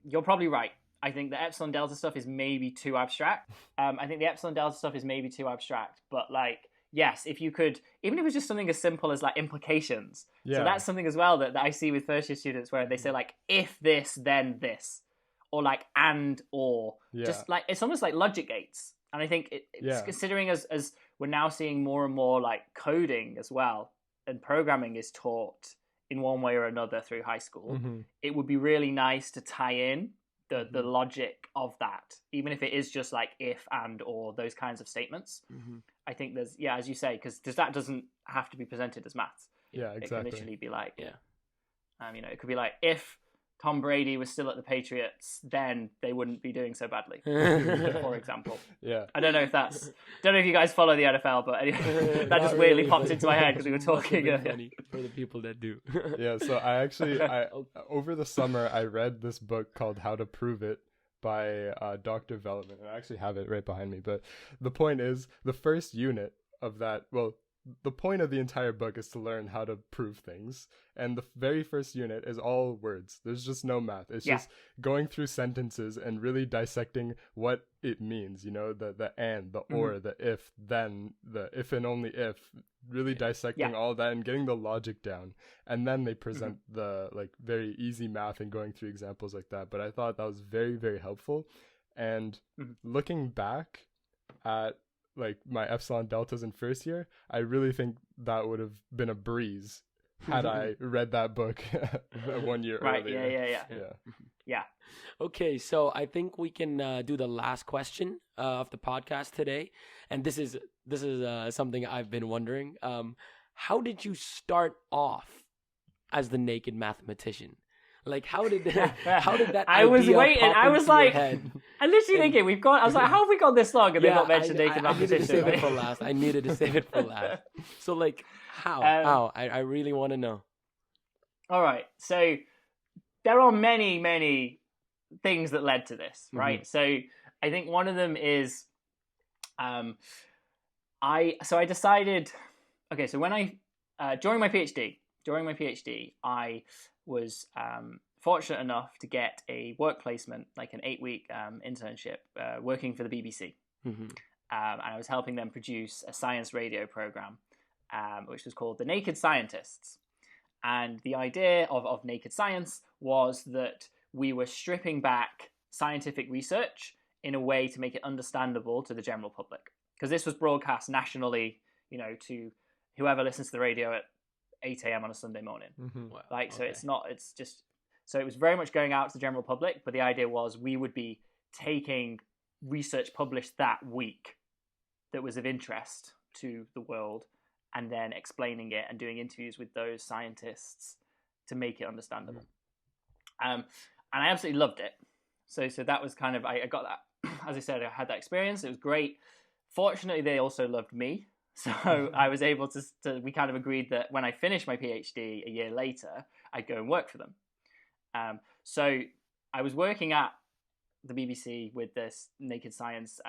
you're probably right. I think the epsilon delta stuff is maybe too abstract. But like, yes, if you could, even if it was just something as simple as like implications. So that's something as well that I see with first year students, where they say like, if this, then this, or like, and, or just like, it's almost like logic gates. And I think it's considering as we're now seeing more and more like coding as well, and programming is taught in one way or another through high school, it would be really nice to tie in the logic of that, even if it is just like if, and, or, those kinds of statements. I think there's, as you say, because that doesn't have to be presented as maths. Yeah, exactly. It can literally be like, it could be like, if Tom Brady was still at the Patriots, then they wouldn't be doing so badly, for example. I don't know if you guys follow the NFL, but anyway, that just weirdly popped into my head because we were talking. For the people that do. So I actually, over the summer, I read this book called How to Prove It by Dr. Velleman, and I actually have it right behind me. But the point is, the first unit of that, the point of the entire book is to learn how to prove things. And the very first unit is all words. There's just no math. It's just going through sentences and really dissecting what it means, the and, the or, the if, then, the if and only if, really dissecting all that and getting the logic down. And then they present the like very easy math and going through examples like that. But I thought that was very, very helpful. And looking back at like my epsilon deltas in first year, I really think that would have been a breeze had I read that book 1 year earlier. Yeah. Okay, so I think we can do the last question of the podcast today, and this is something I've been wondering. How did you start off as the naked mathematician? Like, how did that I was idea waiting. pop I was into your like, head? I'm literally thinking, I was like, how have we gone this long and they've not mentioned naked I needed to save it for mathematician? last. I needed to save it for last. So, like, how? I really want to know. All right. So there are many, many things that led to this, right? Mhm. So I think one of them is, I decided, okay, so when during my PhD, I was fortunate enough to get a work placement, like an 8-week internship, working for the BBC. Mhm. And I was helping them produce a science radio program, which was called The Naked Scientists. And the idea of Naked Science was that we were stripping back scientific research in a way to make it understandable to the general public. Because this was broadcast nationally, to whoever listens to the radio at 8 a.m. on a Sunday morning. Mm-hmm. Wow, So okay. so it was very much going out to the general public, but the idea was we would be taking research published that week that was of interest to the world and then explaining it and doing interviews with those scientists to make it understandable. And I absolutely loved it. So that was kind of, I got that, as I said, I had that experience. It was great. Fortunately, they also loved me. So I was able to we kind of agreed that when I finished my PhD a year later, I'd go and work for them. So I was working at the BBC with this Naked Science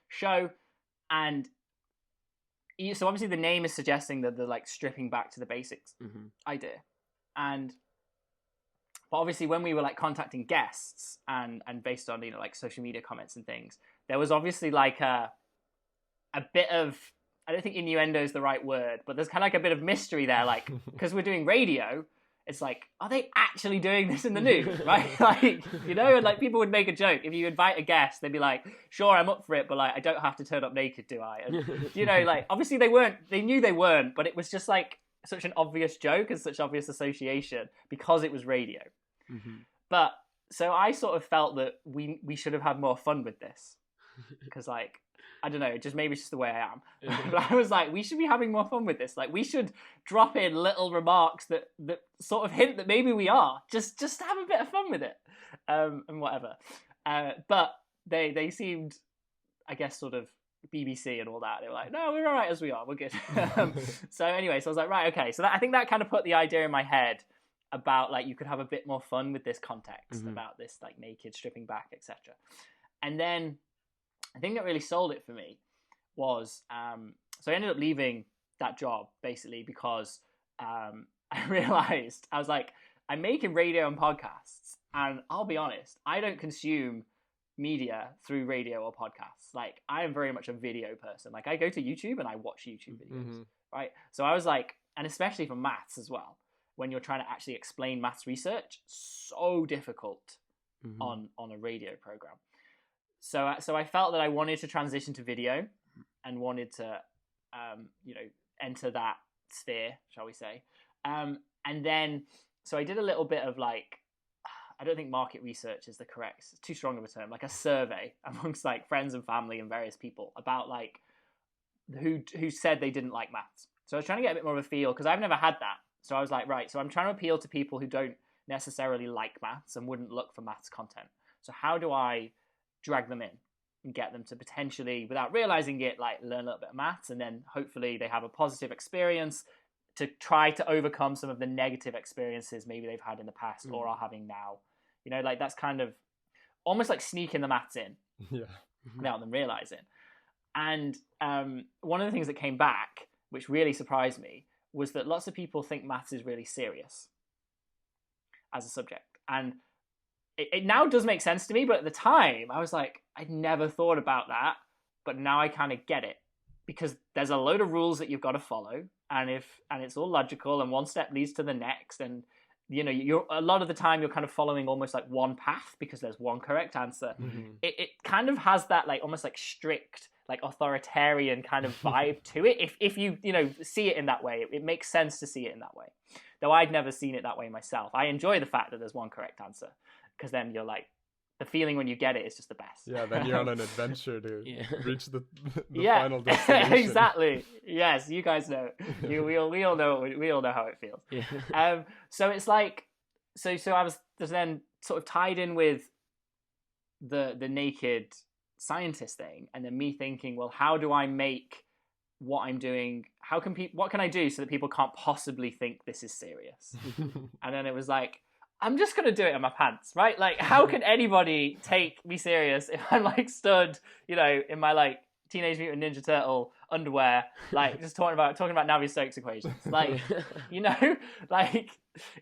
show. And so obviously the name is suggesting that they're like stripping back to the basics idea. But obviously when we were like contacting guests and based on, like social media comments and things, there was obviously like a bit of, I don't think innuendo is the right word, but there's kind of like a bit of mystery there. Like, because we're doing radio, it's like, are they actually doing this in the news, right? Like, and like people would make a joke. If you invite a guest, they'd be like, sure, I'm up for it, but like, I don't have to turn up naked, do I? And, like, obviously they knew they weren't, but it was just like such an obvious joke and such obvious association because it was radio. Mm-hmm. But so I sort of felt that we should have had more fun with this because like, I don't know, maybe it's just the way I am. But I was like, we should be having more fun with this. Like, we should drop in little remarks that sort of hint that maybe we are. Just to have a bit of fun with it, and whatever. But they seemed, I guess, sort of BBC and all that. They were like, no, we're all right as we are. We're good. So anyway, so I was like, right, okay. So I think that kind of put the idea in my head about like you could have a bit more fun with this context about this like naked stripping back, etc. And then the thing that really sold it for me was, so I ended up leaving that job basically because I realized, I was like, I'm making radio and podcasts, and I'll be honest, I don't consume media through radio or podcasts. Like, I am very much a video person. Like, I go to YouTube and I watch YouTube videos, right? So I was like, and especially for maths as well, when you're trying to actually explain maths research, so difficult on a radio program. So I felt that I wanted to transition to video and wanted to, enter that sphere, shall we say. And then, so I did a little bit of like, I don't think market research is the correct, it's too strong of a term, like a survey amongst like friends and family and various people about like who said they didn't like maths. So I was trying to get a bit more of a feel because I've never had that. So I was like, right, so I'm trying to appeal to people who don't necessarily like maths and wouldn't look for maths content. So how do I drag them in and get them to potentially, without realizing it, like learn a little bit of maths, and then hopefully they have a positive experience to try to overcome some of the negative experiences maybe they've had in the past or are having now. Like that's kind of almost like sneaking the maths in without them realizing. And one of the things that came back, which really surprised me, was that lots of people think maths is really serious as a subject. And it now does make sense to me, but at the time I was like, I'd never thought about that, but now I kind of get it because there's a load of rules that you've got to follow, and it's all logical, and one step leads to the next, and you're a lot of the time you're kind of following almost like one path because there's one correct answer. It kind of has that like almost like strict, like authoritarian kind of vibe to it. If you see it in that way, it makes sense to see it in that way. Though I'd never seen it that way myself. I enjoy the fact that there's one correct answer, because then you're like, the feeling when you get it is just the best. Yeah, then you're on an adventure to reach the final destination. Exactly. Yes, you guys know. We all know how it feels. So it's like, so I was then sort of tied in with the naked scientist thing, and then me thinking, well, how do I make what I'm doing? What can I do so that people can't possibly think this is serious? And then it was like, I'm just gonna do it in my pants, right? Like, how can anybody take me serious if I'm like stood, in my like Teenage Mutant Ninja Turtle underwear, like just talking about Navier-Stokes equations, like, like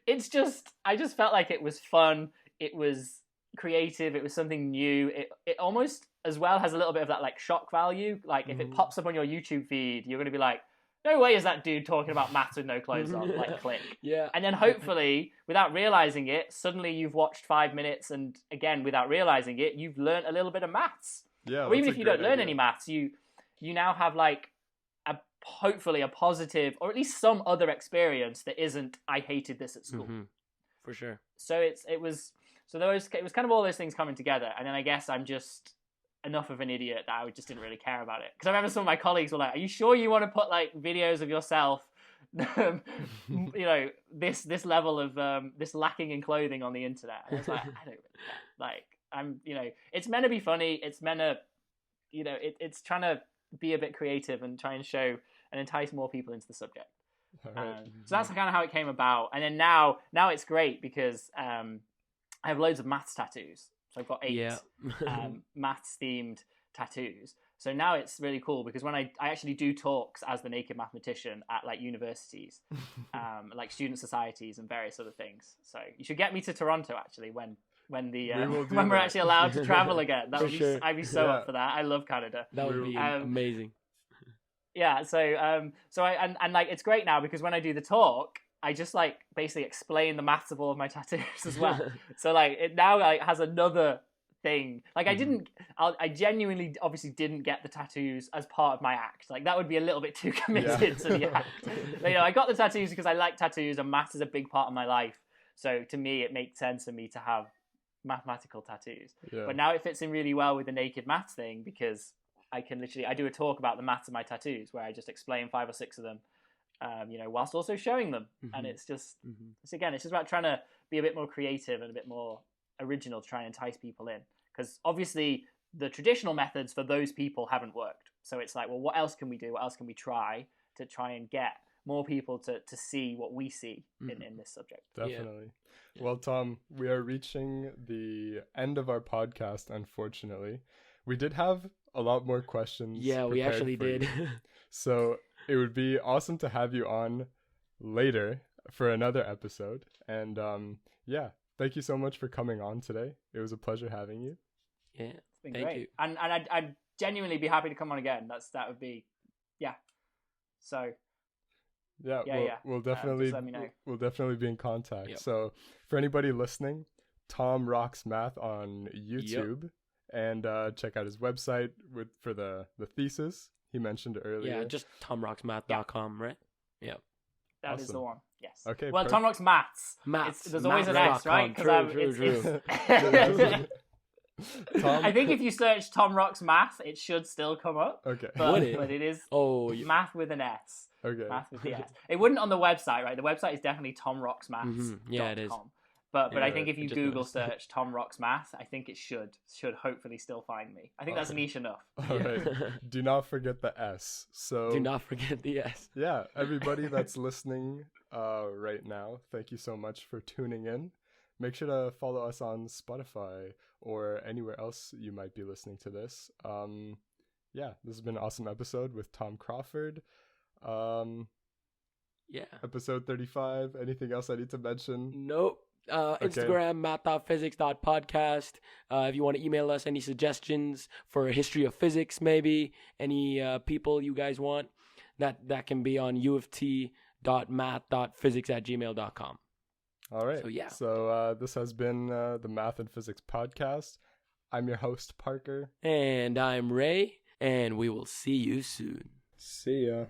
it's just, I just felt like it was fun, it was creative, it was something new. It almost as well has a little bit of that like shock value. Like if it pops up on your YouTube feed, you're gonna be like, no way is that dude talking about maths with no clothes on, like click. Yeah. And then hopefully, without realizing it, suddenly you've watched 5 minutes, and again, without realizing it, you've learned a little bit of maths. Yeah. Or even if you don't learn any maths, you now have like hopefully a positive, or at least some other experience that isn't, I hated this at school. Mm-hmm. For sure. So it was kind of all those things coming together, and then I guess I'm just enough of an idiot that I just didn't really care about it. Because I remember some of my colleagues were like, "Are you sure you want to put like videos of yourself, this level of this lacking in clothing on the internet?" And I was like, I don't really care. Like, I'm, it's meant to be funny. It's meant to, it's trying to be a bit creative and try and show and entice more people into the subject. Right. So that's kind of how it came about. And then now it's great because I have loads of maths tattoos. So I've got 8 maths themed tattoos. So now it's really cool because when I actually do talks as the naked mathematician at like universities, like student societies and various other things. So you should get me to Toronto actually when we're actually allowed to travel again. That would be, sure. I'd be so up for that. I love Canada. That would be amazing. Yeah. So I like, it's great now because when I do the talk, I just like basically explain the maths of all of my tattoos as well. So like it now like has another thing. Like I genuinely obviously didn't get the tattoos as part of my act. Like that would be a little bit too committed to the act. But, I got the tattoos because I like tattoos and maths is a big part of my life. So to me, it makes sense for me to have mathematical tattoos. Yeah. But now it fits in really well with the naked maths thing because I do a talk about the maths of my tattoos where I just explain 5 or 6 of them. Whilst also showing them. And it's just, it's just about trying to be a bit more creative and a bit more original to try and entice people in. Because obviously the traditional methods for those people haven't worked. So it's like, well, what else can we do? What else can we try to try and get more people to see what we see in this subject? Definitely. Yeah. Well, Tom, we are reaching the end of our podcast, unfortunately. We did have a lot more questions. Yeah, we actually did. So it would be awesome to have you on later for another episode. And thank you so much for coming on today. It was a pleasure having you. Yeah, it's been great. You. And I'd genuinely be happy to come on again. That would be, yeah. So. We'll definitely just let me know. We'll definitely be in contact. Yep. So for anybody listening, Tom Rocks Math on YouTube, and check out his website for the thesis he mentioned earlier. Yeah, just TomRocksMath.com, right? Yeah. That is the one. Yes. Okay. Well, Tom Rocks Maths. There's always an S, right? True. Tom? I think if you search Tom Rocks Math, it should still come up. Okay. But it is math with an S. Okay. Math with the S. It wouldn't on the website, right? The website is definitely TomRocksMaths.com. Yeah, it is. But I think if you Google search Tom Rocks Math, I think it should hopefully still find me. I think that's niche enough. All right. Do not forget the S. So do not forget the S. Yeah, everybody that's listening right now, thank you so much for tuning in. Make sure to follow us on Spotify or anywhere else you might be listening to this. This has been an awesome episode with Tom Crawford. Episode 35. Anything else I need to mention? Nope. Instagram, math.physics.podcast. If you want to email us any suggestions for a history of physics, maybe any people you guys want, that can be on uft.math.physics@gmail.com. All right. So this has been the Math and Physics Podcast. I'm your host, Parker. And I'm Ray. And we will see you soon. See ya.